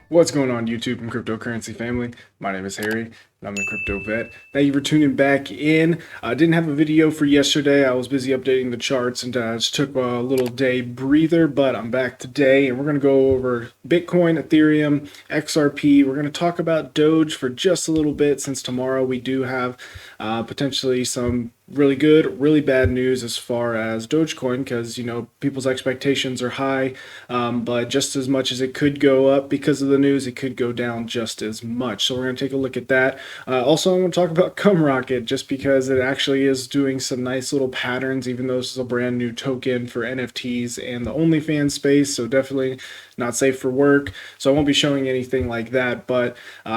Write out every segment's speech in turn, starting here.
What's going on, YouTube and cryptocurrency family? My name is Harry, and I'm the Crypto Vet. Thank you for tuning back in. I didn't have a video for yesterday. I was busy updating the charts and just took a little day breather, but I'm back today, and we're going to go over Bitcoin, Ethereum, XRP. We're going to talk about Doge for just a little bit, since tomorrow we do have potentially some really good, really bad news as far as Dogecoin, because people's expectations are high, but just as much as it could go up because of the news, it could go down just as much. So we're going to take a look at that. Also, I'm going to talk about CumRocket, just because it actually is doing some nice little patterns, even though this is a brand new token for NFTs and the OnlyFans space. So definitely not safe for work. So I won't be showing anything like that. But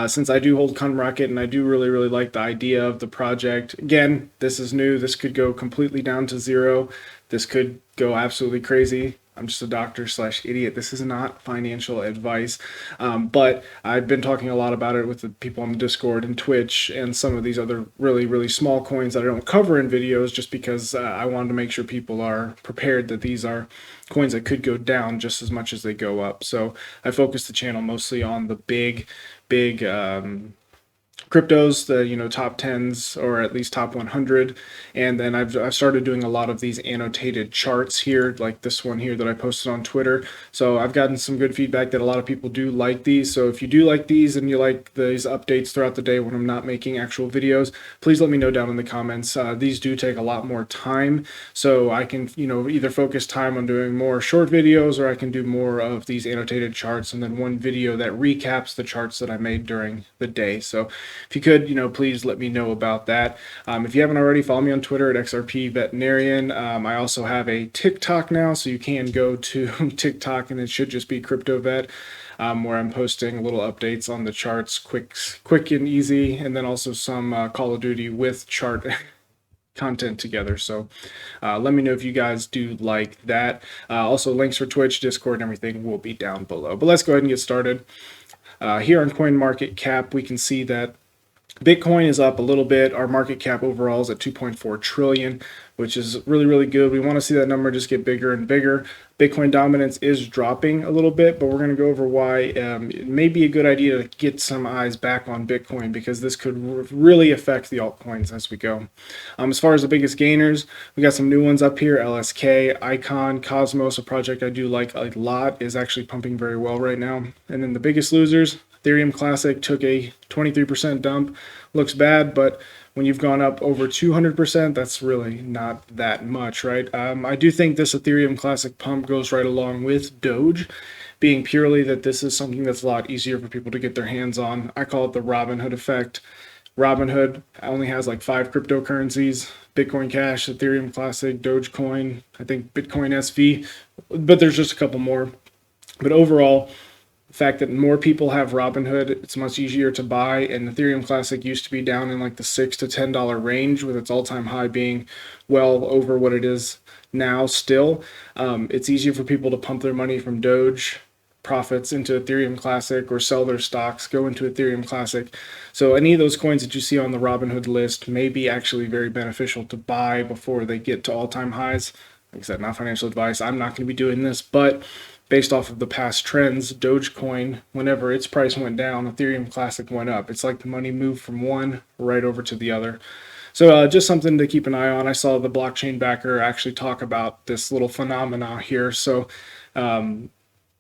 since I do hold CumRocket and I do really like the idea of the project, again, this is new. This could go completely down to zero. This could go absolutely crazy. I'm just a doctor/idiot. This is not financial advice, but I've been talking a lot about it with the people on the Discord and Twitch and some of these other really small coins that I don't cover in videos, just because I wanted to make sure people are prepared that these are coins that could go down just as much as they go up. So I focus the channel mostly on the big cryptos, the top 10s or at least top 100, and then I've started doing a lot of these annotated charts here, like this one here that I posted on Twitter. So I've gotten some good feedback that a lot of people do like these. So if you do like these and you like these updates throughout the day when I'm not making actual videos, please let me know down in the comments. These do take a lot more time, so I can either focus time on doing more short videos, or I can do more of these annotated charts and then one video that recaps the charts that I made during the day. So if you could, please let me know about that. If you haven't already, follow me on Twitter at XRP Veterinarian. I also have a TikTok now, so you can go to TikTok, and it should just be Crypto Vet, where I'm posting little updates on the charts, quick and easy, and then also some Call of Duty with chart content together. So let me know if you guys do like that. Also, links for Twitch, Discord, and everything will be down below. But let's go ahead and get started. Here on CoinMarketCap, we can see that Bitcoin is up a little bit. Our market cap overall is at 2.4 trillion, which is really good. We want to see that number just get bigger and bigger. Bitcoin dominance is dropping a little bit, but we're going to go over why it may be a good idea to get some eyes back on Bitcoin, because this could really affect the altcoins as we go. As far as the biggest gainers, we got some new ones up here. LSK, Icon, Cosmos, a project I do like a lot, is actually pumping very well right now. And then the biggest losers, Ethereum Classic took a 23% dump. Looks bad, but when you've gone up over 200%, that's really not that much, right? I do think this Ethereum Classic pump goes right along with Doge, being purely that this is something that's a lot easier for people to get their hands on. I call it the Robinhood effect. Robinhood only has like 5 cryptocurrencies: Bitcoin Cash, Ethereum Classic, Dogecoin, I think Bitcoin SV, but there's just a couple more. But overall, the fact that more people have Robinhood, it's much easier to buy, and Ethereum Classic used to be down in like the $6 to $10 range, with its all-time high being well over what it is now still. It's easier for people to pump their money from Doge profits into Ethereum Classic, or sell their stocks, go into Ethereum Classic. So any of those coins that you see on the Robinhood list may be actually very beneficial to buy before they get to all-time highs. Like I said, not financial advice. I'm not going to be doing this, but based off of the past trends, Dogecoin, whenever its price went down, Ethereum Classic went up. It's like the money moved from one right over to the other. So just something to keep an eye on. I saw the blockchain backer actually talk about this little phenomena here. So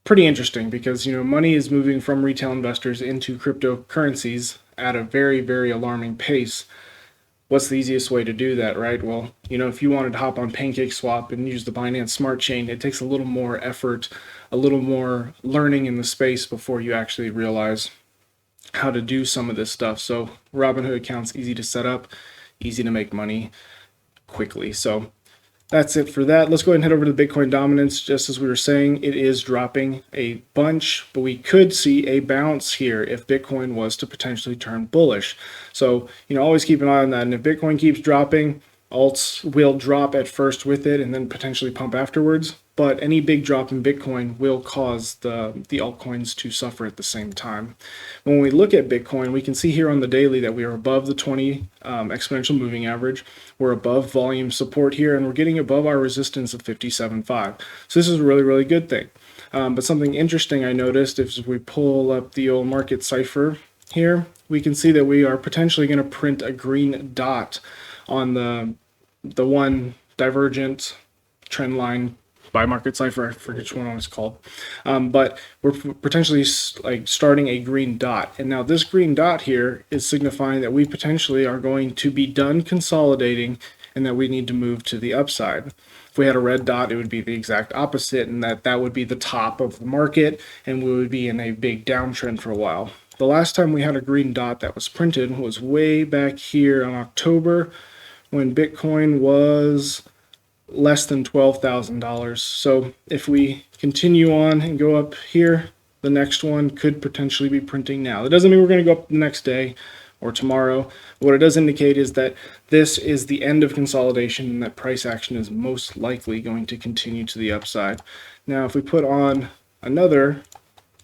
pretty interesting, because money is moving from retail investors into cryptocurrencies at a very alarming pace. What's the easiest way to do that, right? Well, if you wanted to hop on PancakeSwap and use the Binance Smart Chain, it takes a little more effort, a little more learning in the space before you actually realize how to do some of this stuff. So Robinhood accounts, easy to set up, easy to make money quickly. So that's it for that. Let's go ahead and head over to Bitcoin dominance. Just as we were saying, it is dropping a bunch, but we could see a bounce here if Bitcoin was to potentially turn bullish. So, always keep an eye on that. And if Bitcoin keeps dropping, alts will drop at first with it and then potentially pump afterwards. But any big drop in Bitcoin will cause the altcoins to suffer at the same time. When we look at Bitcoin, we can see here on the daily that we are above the 20 exponential moving average. We're above volume support here, and we're getting above our resistance of 57.5. So this is a really good thing. But something interesting I noticed is we pull up the old market cipher here, we can see that we are potentially going to print a green dot on the one divergent trend line by market cipher. I forget which one it was called, but we're potentially like starting a green dot, and now this green dot here is signifying that we potentially are going to be done consolidating and that we need to move to the upside. If we had a red dot, it would be the exact opposite, and that would be the top of the market, and we would be in a big downtrend for a while. The last time we had a green dot that was printed was way back here in October when Bitcoin was less than $12,000. So if we continue on and go up here, the next one could potentially be printing now. It doesn't mean we're going to go up the next day or tomorrow. What it does indicate is that this is the end of consolidation and that price action is most likely going to continue to the upside. Now, if we put on another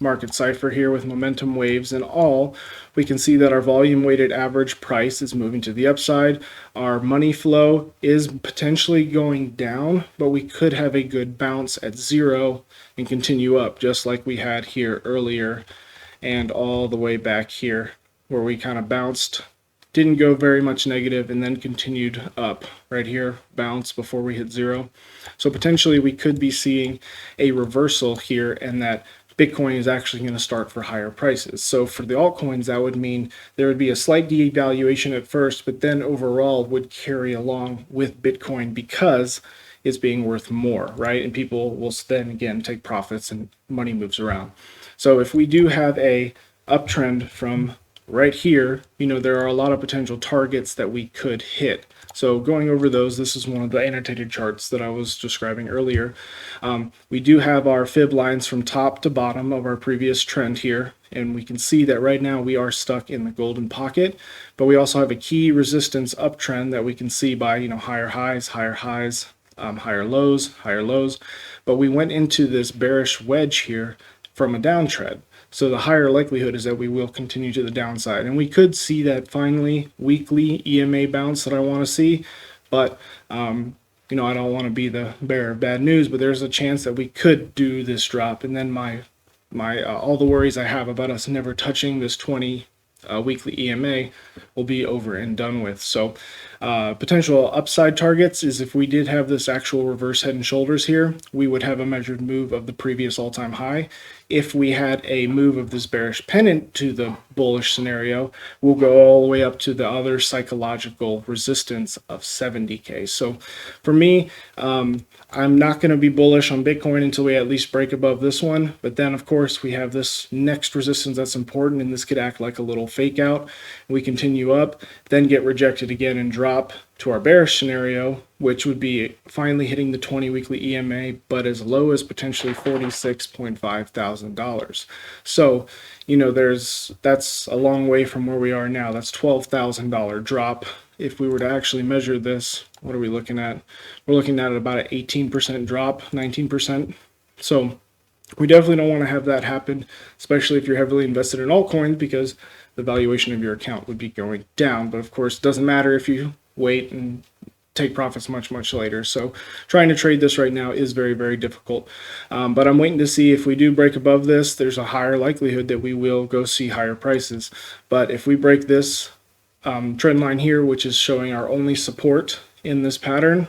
market cipher here with momentum waves and all, we can see that our volume weighted average price is moving to the upside. Our money flow is potentially going down, but we could have a good bounce at zero and continue up just like we had here earlier and all the way back here where we kind of bounced, didn't go very much negative, and then continued up right here, bounce before we hit zero. So potentially we could be seeing a reversal here, and that Bitcoin is actually going to start for higher prices. So for the altcoins, that would mean there would be a slight devaluation at first, but then overall would carry along with Bitcoin because it's being worth more, right? And people will then again take profits and money moves around. So if we do have a uptrend from right here, there are a lot of potential targets that we could hit. So going over those, this is one of the annotated charts that I was describing earlier. We do have our fib lines from top to bottom of our previous trend here, and we can see that right now we are stuck in the golden pocket, but we also have a key resistance uptrend that we can see by higher highs, higher lows, but we went into this bearish wedge here from a downtrend. So the higher likelihood is that we will continue to the downside. And we could see that finally weekly EMA bounce that I want to see. But, I don't want to be the bearer of bad news, but there's a chance that we could do this drop. And then my all the worries I have about us never touching this 20 weekly EMA will be over and done with. So potential upside targets is if we did have this actual reverse head and shoulders here, we would have a measured move of the previous all-time high. If we had a move of this bearish pennant to the bullish scenario, we'll go all the way up to the other psychological resistance of 70K. So for me, I'm not going to be bullish on Bitcoin until we at least break above this one. But then, of course, we have this next resistance that's important, and this could act like a little fake out. We continue up, then get rejected again and drop to our bearish scenario, which would be finally hitting the 20 weekly EMA, but as low as potentially $46.5 thousand. So, that's a long way from where we are now. That's $12,000 drop. If we were to actually measure this, what are we looking at? We're looking at about an 18% drop, 19%. So we definitely don't want to have that happen, especially if you're heavily invested in altcoins, because the valuation of your account would be going down. But of course, it doesn't matter if you wait and take profits much later. So trying to trade this right now is very, very difficult. But I'm waiting to see if we do break above this, there's a higher likelihood that we will go see higher prices. But if we break this trend line here, which is showing our only support in this pattern,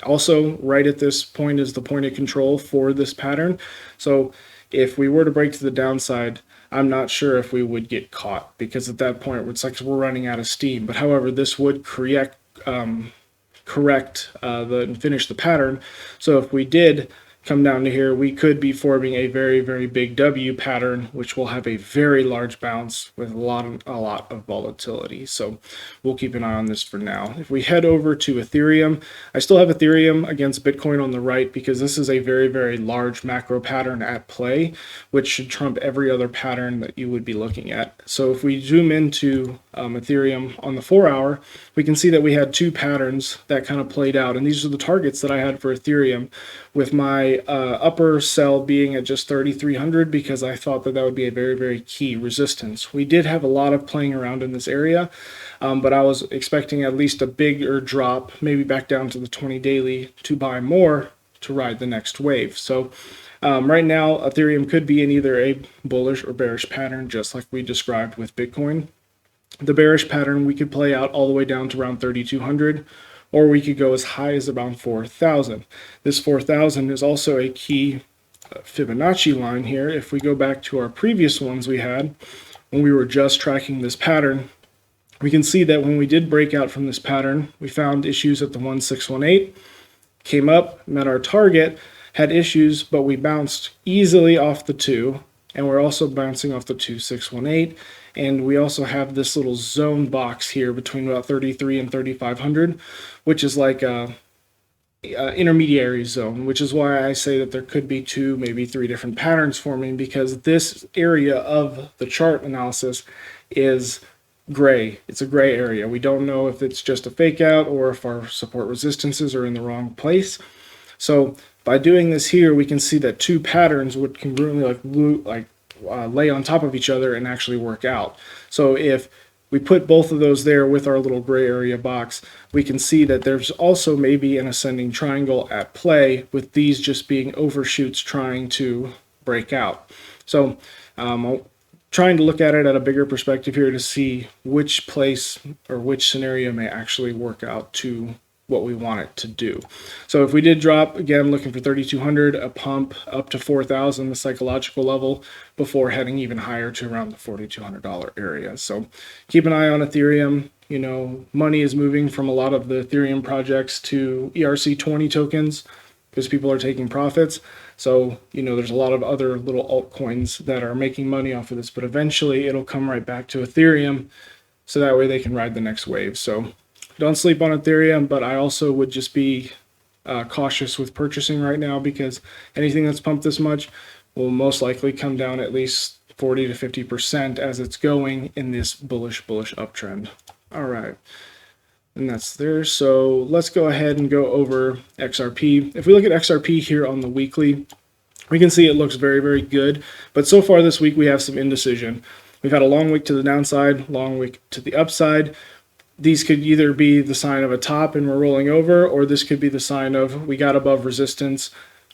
also right at this point is the point of control for this pattern. So if we were to break to the downside, I'm not sure if we would get caught, because at that point it's like we're running out of steam. But however, this would correct and finish the pattern. So if we did come down to here, we could be forming a very, very big W pattern, which will have a very large bounce with a lot of volatility. So we'll keep an eye on this for now. If we head over to Ethereum, I still have Ethereum against Bitcoin on the right, because this is a very, very large macro pattern at play, which should trump every other pattern that you would be looking at. So if we zoom into Ethereum on the 4-hour, we can see that we had two patterns that kind of played out. And these are the targets that I had for Ethereum, with my upper sell being at just 3,300, because I thought that would be a very, very key resistance. We did have a lot of playing around in this area, but I was expecting at least a bigger drop, maybe back down to the 20 daily to buy more to ride the next wave. So Right now, Ethereum could be in either a bullish or bearish pattern, just like we described with Bitcoin. The bearish pattern we could play out all the way down to around 3,200, or we could go as high as around 4,000. This 4,000 is also a key Fibonacci line here. If we go back to our previous ones we had, when we were just tracking this pattern, we can see that when we did break out from this pattern, we found issues at the 1618, came up, met our target, had issues, but we bounced easily off the 2, and we're also bouncing off the 2618. And we also have this little zone box here between about 33 and 3,500, which is like a intermediary zone, which is why I say that there could be 2, maybe 3 different patterns forming, because this area of the chart analysis is gray. It's a gray area. We don't know if it's just a fake out or if our support resistances are in the wrong place. So by doing this here, we can see that 2 patterns would congruently lay on top of each other and actually work out. So if we put both of those there with our little gray area box, we can see that there's also maybe an ascending triangle at play, with these just being overshoots trying to break out. So trying to look at it at a bigger perspective here to see which place or which scenario may actually work out to what we want it to do. So if we did drop, again, looking for 3,200, a pump up to 4,000, the psychological level, before heading even higher to around the $4,200 area. So keep an eye on Ethereum. You know, money is moving from a lot of the Ethereum projects to ERC20 tokens because people are taking profits. So, you know, there's a lot of other little altcoins that are making money off of this, but eventually it'll come right back to Ethereum, so that way they can ride the next wave. So don't sleep on Ethereum, but I also would just be cautious with purchasing right now, because anything that's pumped this much will most likely come down at least 40 to 50% as it's going in this bullish uptrend. All right, and that's there. So let's go ahead and go over XRP. If we look at XRP here on the weekly, we can see it looks very, very good, but so far this week we have some indecision. We've had a long wick to the downside, long wick to the upside. These could either be the sign of a top and we're rolling over, or this could be the sign of we got above resistance,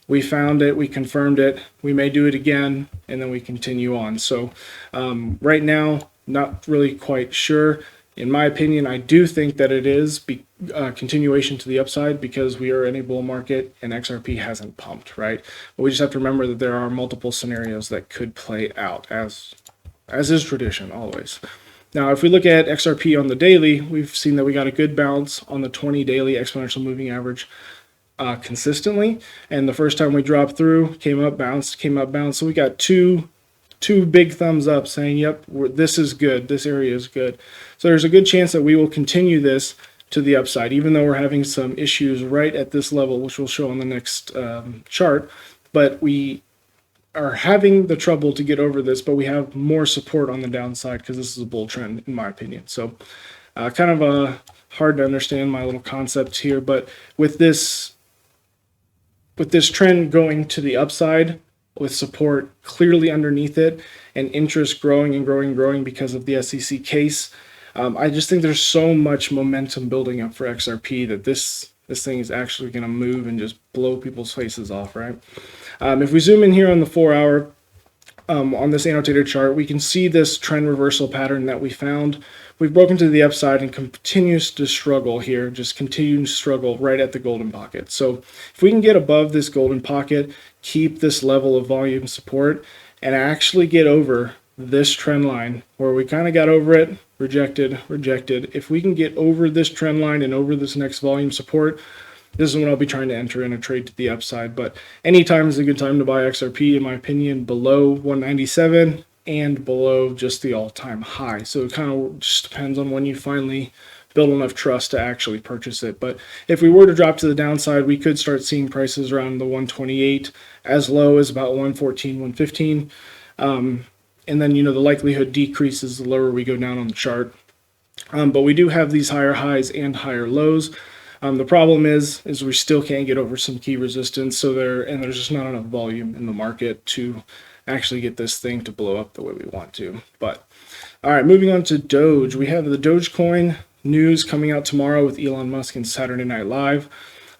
we found it, we confirmed it, we may do it again, and then we continue on. So right now, not really quite sure. In my opinion, I do think that it is continuation to the upside, because we are in a bull market and XRP hasn't pumped, right? But we just have to remember that there are multiple scenarios that could play out, as is tradition always. Now, if we look at XRP on the daily, we've seen that we got a good bounce on the 20 daily exponential moving average consistently. And the first time we dropped through, came up, bounced, came up, bounced. So we got two big thumbs up saying, yep, this is good. This area is good. So there's a good chance that we will continue this to the upside, even though we're having some issues right at this level, which we'll show on the next chart. But we are having the trouble to get over this, but we have more support on the downside because this is a bull trend, in my opinion. So kind of hard to understand my little concepts here, but with this trend going to the upside, with support clearly underneath it and interest growing and growing and growing because of the SEC case, I just think there's so much momentum building up for XRP that this thing is actually going to move and just blow people's faces off, right? If we zoom in here on the 4-hour, on this annotated chart, we can see this trend reversal pattern that we found. We've broken to the upside and continues to struggle here, just continuing to struggle right at the golden pocket. So if we can get above this golden pocket, keep this level of volume support, and actually get over this trend line where we kind of got over it, rejected. If we can get over this trend line and over this next volume support, this is when I'll be trying to enter in a trade to the upside. But anytime is a good time to buy XRP, in my opinion, below 197 and below just the all-time high. So it kind of just depends on when you finally build enough trust to actually purchase it. But if we were to drop to the downside, we could start seeing prices around the 128, as low as about 114, 115. And then, the likelihood decreases the lower we go down on the chart. But we do have these higher highs and higher lows. The problem is we still can't get over some key resistance. So there's just not enough volume in the market to actually get this thing to blow up the way we want to. But all right, moving on to Doge. We have the Dogecoin news coming out tomorrow with Elon Musk and Saturday Night Live.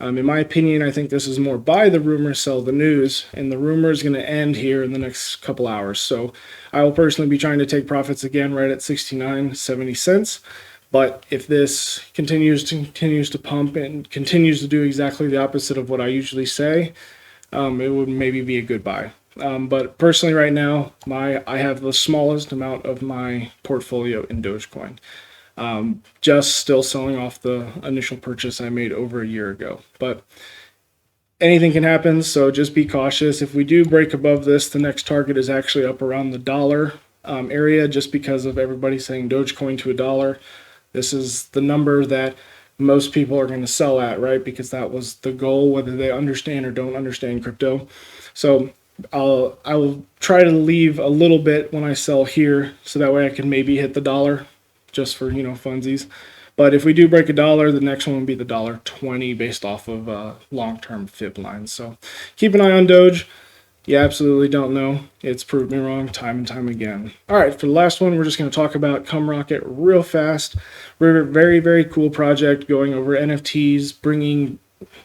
In my opinion, I think this is more buy the rumor, sell the news, and the rumor is going to end here in the next couple hours. So I will personally be trying to take profits again right at 69.70 cents. But if this continues to pump and continues to do exactly the opposite of what I usually say, it would maybe be a good buy. But personally right now, I have the smallest amount of my portfolio in Dogecoin. Just still selling off the initial purchase I made over a year ago. But anything can happen, so just be cautious. If we do break above this, the next target is actually up around the dollar area, just because of everybody saying Dogecoin to $1. This is the number that most people are going to sell at, right? Because that was the goal, whether they understand or don't understand crypto. So I will try to leave a little bit when I sell here, so that way I can maybe hit the dollar, just for, funsies. But if we do break $1, the next one will be the $1.20 based off of long-term fib lines. So keep an eye on Doge. You absolutely don't know. It's proved me wrong time and time again. All right, for the last one, we're just going to talk about CumRocket real fast. We're a very, very cool project going over NFTs, bringing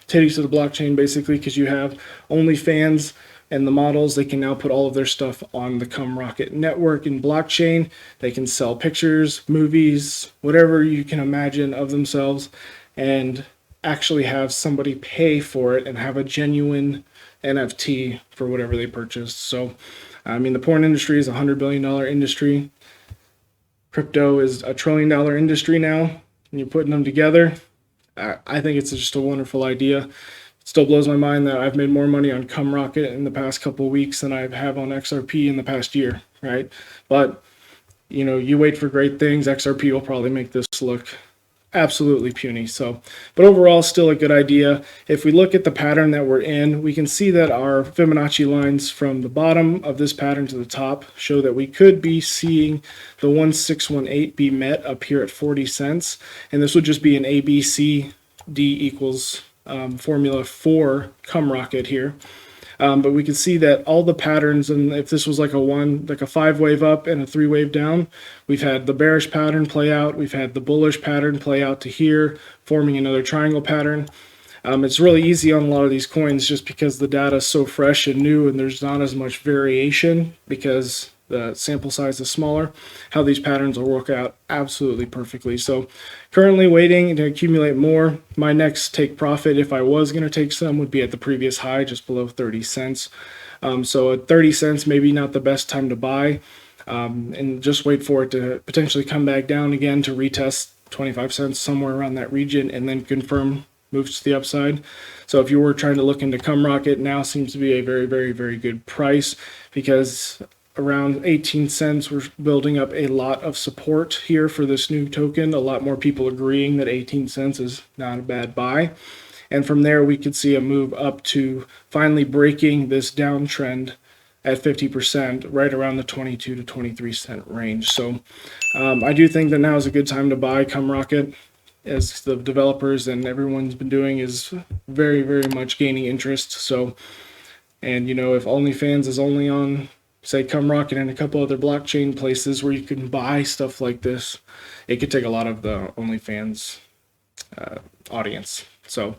titties to the blockchain, basically, because you have OnlyFans and the models. They can now put all of their stuff on the CumRocket network and blockchain. They can sell pictures, movies, whatever you can imagine of themselves, and actually have somebody pay for it and have a genuine NFT for whatever they purchased. So, the porn industry is a $100 billion industry. Crypto is a $1 trillion industry now, and you're putting them together. I think it's just a wonderful idea. Still blows my mind that I've made more money on CumRocket in the past couple of weeks than I have on XRP in the past year, right? But, you wait for great things. XRP will probably make this look absolutely puny. So, but overall, still a good idea. If we look at the pattern that we're in, we can see that our Fibonacci lines from the bottom of this pattern to the top show that we could be seeing the 1618 be met up here at 40 cents. And this would just be an ABCD equals formula for CumRocket here. But we can see that all the patterns, and if this was like a 5-wave up and a 3-wave down, we've had the bearish pattern play out, we've had the bullish pattern play out to here, forming another triangle pattern. It's really easy on a lot of these coins just because the data is so fresh and new and there's not as much variation because the sample size is smaller, how these patterns will work out absolutely perfectly. So currently waiting to accumulate more. My next take profit, if I was going to take some, would be at the previous high, just below 30 cents. So at 30 cents, maybe not the best time to buy, and just wait for it to potentially come back down again to retest 25 cents, somewhere around that region, and then confirm moves to the upside. So if you were trying to look into CumRocket, now seems to be a very, very, very good price, because around 18 cents, we're building up a lot of support here for this new token. A lot more people agreeing that 18 cents is not a bad buy. And from there, we could see a move up to finally breaking this downtrend at 50%, right around the 22 to 23 cent range. So I do think that now is a good time to buy CumRocket, as the developers and everyone's been doing is very, very much gaining interest. So, and if OnlyFans is only on, say, CumRocket and a couple other blockchain places where you can buy stuff like this, it could take a lot of the OnlyFans audience. So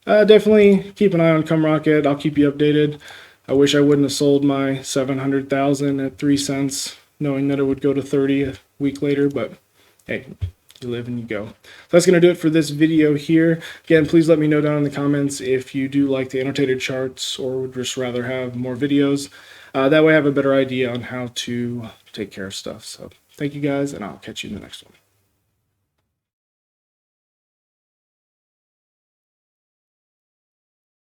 definitely keep an eye on CumRocket. I'll keep you updated. I wish I wouldn't have sold my 700,000 at 3 cents, knowing that it would go to 30 a week later, but hey, you live and you go. So that's going to do it for this video here. Again, please let me know down in the comments if you do like the annotated charts or would just rather have more videos. That way I have a better idea on how to take care of stuff. So thank you guys, and I'll catch you in the next one.